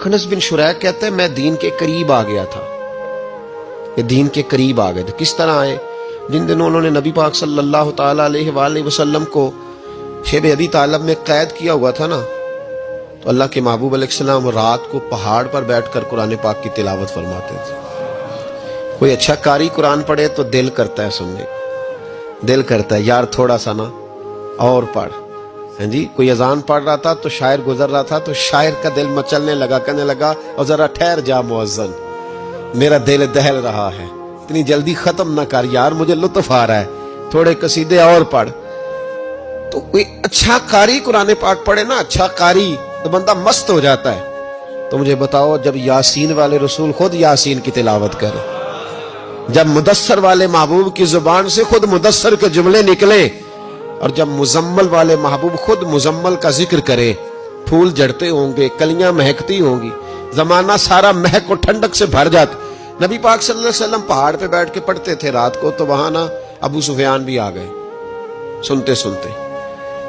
अखनस बिन शुरैक कहते हैं मैं दीन के करीब आ गया था। ये दीन के करीब आ गए थे। किस तरह आए? जिन दिनों उन्होंने नबी पाक सल्लल्लाहु ताला अलैहि वसल्लम को शेब अबी तालिब में कैद किया हुआ था ना, तो अल्लाह के महबूब अलैहिस्सलाम रात को पहाड़ पर बैठकर कुरान पाक की तिलावत फरमाते थे। कोई अच्छा कारी कुरान पढ़े तो दिल करता है सुनने को, दिल करता है यार थोड़ा सा ना और पढ़। हैं जी, कोई अजान पढ़ रहा था तो शायर गुजर रहा था तो शायर का दिल मचलने लगा, कहने लगा और जरा ठहर जा मुअज्जिन, मेरा दिल दहल रहा है, इतनी जल्दी खत्म ना कर यार, मुझे लुत्फ आ रहा है, थोड़े कसीदे और पढ़। तो कोई अच्छा कारी कुरान पाक पढ़े ना, अच्छा कारी, तो बंदा मस्त हो जाता है। तो मुझे बताओ, जब यासीन वाले रसूल खुद यासीन की तिलावत करे, जब मुदस्सर वाले महबूब की जुबान से खुद मुदस्सर के जुमले निकले, और जब मुजम्मल वाले महबूब खुद मुजम्मल का जिक्र करे, फूल जड़ते होंगे, कलियां महकती होंगी, जमाना सारा महक और ठंडक से भर जाता। नबी पाक सल्लल्लाहु अलैहि वसल्लम पहाड़ पे बैठ के पढ़ते थे रात को, तो वहां ना अबू सुफियान भी आ गए सुनते सुनते,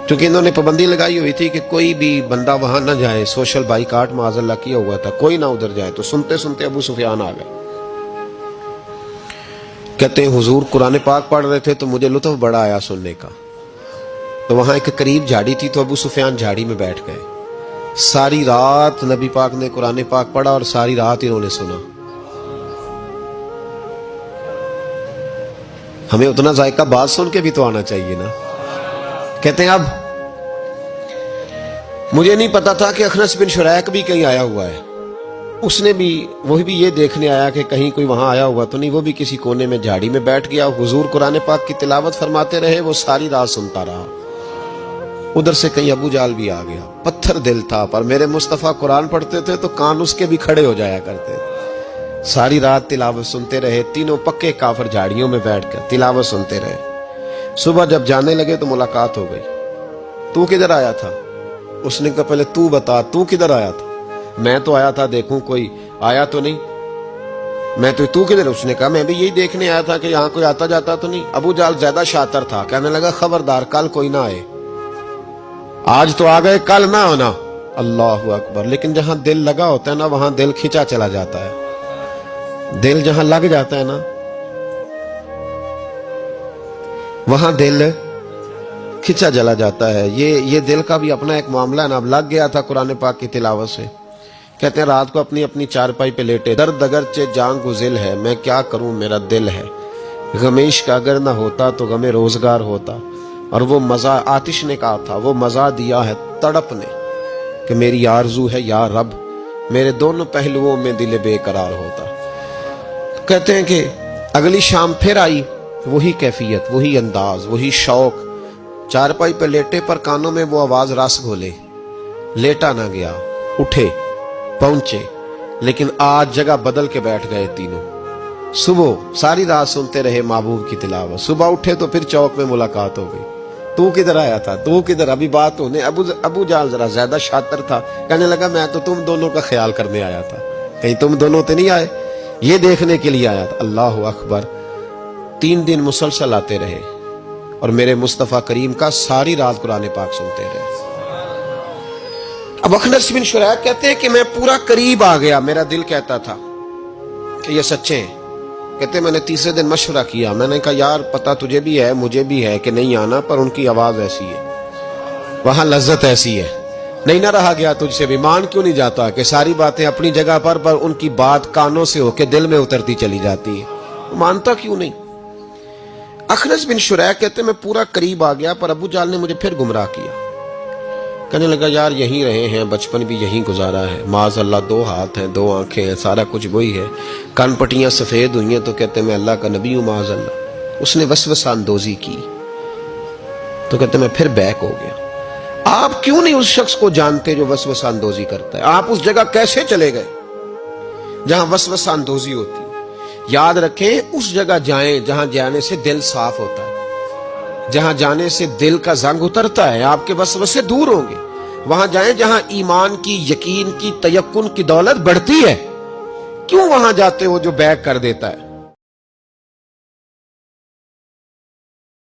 क्योंकि इन्होंने पाबंदी लगाई हुई थी कि कोई भी बंदा वहां ना जाए, सोशल बाइकाट माज़अल्लाह किया हुआ था, कोई ना उधर जाए। तो सुनते सुनते अबू सुफियान आ गए। कहते हैं हुजूर कुरान पाक पढ़ रहे थे तो मुझे लुत्फ बड़ा आया सुनने का। तो वहां एक करीब झाड़ी थी, तो अबू सुफियान झाड़ी में बैठ गए। सारी रात नबी पाक ने कुरान पाक पढ़ा और सारी रात इन्होंने सुना। हमें उतना जायका बात सुन के भी तो आना चाहिए ना। कहते हैं अब मुझे नहीं पता था कि अखनस बिन शुरैक भी कहीं आया हुआ है। उसने भी, वही भी ये देखने आया कि कहीं कोई वहां आया हुआ तो नहीं। वो भी किसी कोने में झाड़ी में बैठ गया। हुजूर कुरान पाक की तिलावत फरमाते रहे, वो सारी रात सुनता रहा। उधर से कहीं अबू जाल भी आ गया। पत्थर दिल था, पर मेरे मुस्तफा कुरान पढ़ते थे तो कान उसके भी खड़े हो जाया करते थे। सारी रात तिलावत सुनते रहे। तीनों पक्के काफिर झाड़ियों में बैठकर तिलावत सुनते रहे। सुबह जब जाने लगे तो मुलाकात हो गई। तू किधर आया था? उसने कहा पहले तू बता, तू किधर आया था? मैं तो आया था देखूं कोई आया तो नहीं। मैं तो, तू किधर? उसने कहा मैं भी यही देखने आया था कि यहाँ कोई आता जाता तो नहीं। अबू जाल ज्यादा शातिर था, कहने लगा खबरदार कल कोई ना आए, आज तो आ गए कल ना होना। अल्लाहु अकबर। लेकिन जहां दिल लगा होता है ना, वहां दिल खिंचा चला जाता है। दिल जहां लग जाता है ना, वहां दिल खिंचा चला जाता है। ये दिल का भी अपना एक मामला है ना। अब लग गया था कुरान पाक की तिलावत से। कहते हैं रात को अपनी अपनी चारपाई पे लेटे, दर्द अगरचे जान गुजिल है, मैं क्या करूं मेरा दिल है, गमेश का अगर ना होता तो गमे रोजगार होता। और वो मजा आतिश ने कहा था, वो मजा दिया है तड़प ने कि मेरी आरजू है या रब, मेरे दोनों पहलुओं में दिल बेकरार होता। तो कहते हैं कि अगली शाम फिर आई, वही कैफियत, वही अंदाज, वही शौक। चारपाई पे लेटे पर कानों में वो आवाज रस घोले। लेटा ना गया, उठे पहुंचे, लेकिन आज जगह बदल के बैठ गए तीनों। सुबह सारी रात सुनते रहे महबूब की तिलावत। सुबह उठे तो फिर चौक में मुलाकात हो गई। तू किधर आया था? तू किधर? अभी बात होने। अबू जाल जरा ज्यादा शातिर था, कहने लगा मैं तो तुम दोनों का ख्याल करने आया था, कहीं तुम दोनों तो नहीं आए, ये देखने के लिए आया था। अल्लाह अकबर। 3 दिन मुसलसल आते रहे और मेरे मुस्तफा करीम का सारी रात कुरान पाक सुनते रहे। अब अखनस बिन शुरैक कहते हैं कि मैं पूरा करीब आ गया। मेरा दिल कहता था कि ये सच्चे हैं। कहते मैंने तीसरे दिन मशवरा किया। मैंने कहा यार पता तुझे भी है मुझे भी है कि नहीं आना, पर उनकी आवाज ऐसी है, वहां लज्जत ऐसी है, नहीं ना रहा गया तुझसे भी। मान क्यों नहीं जाता कि सारी बातें अपनी जगह पर उनकी बात कानों से होके दिल में उतरती चली जाती है, मानता क्यों नहीं? अखनस बिन शुरैक कहते मैं पूरा करीब आ गया, पर अबू जाल ने मुझे फिर गुमराह किया। कहने लगा यार यहीं रहे हैं, बचपन भी यहीं गुजारा है, माज़ अल्लाह 2 हाथ हैं 2 आंखें हैं, सारा कुछ वही है, कान पट्टियां सफेद हुई हैं तो कहते मैं अल्लाह का नबी हूं माज़ अल्लाह। उसने वसवसा अंदोजी की तो कहते मैं फिर बैक हो गया। आप क्यों नहीं उस शख्स को जानते जो वसवसा अंदोजी करता है? आप उस जगह कैसे चले गए जहां वसवसा अंदोजी होती है? याद रखें, उस जगह जाएं जहां जाने से दिल साफ होता है, जहां जाने से दिल का जंग उतरता है, आपके वसवसे दूर होंगे। वहां जाएं जहां ईमान की, यकीन की, तयक्कुन की दौलत बढ़ती है। क्यों वहां जाते हो जो बैक कर देता है?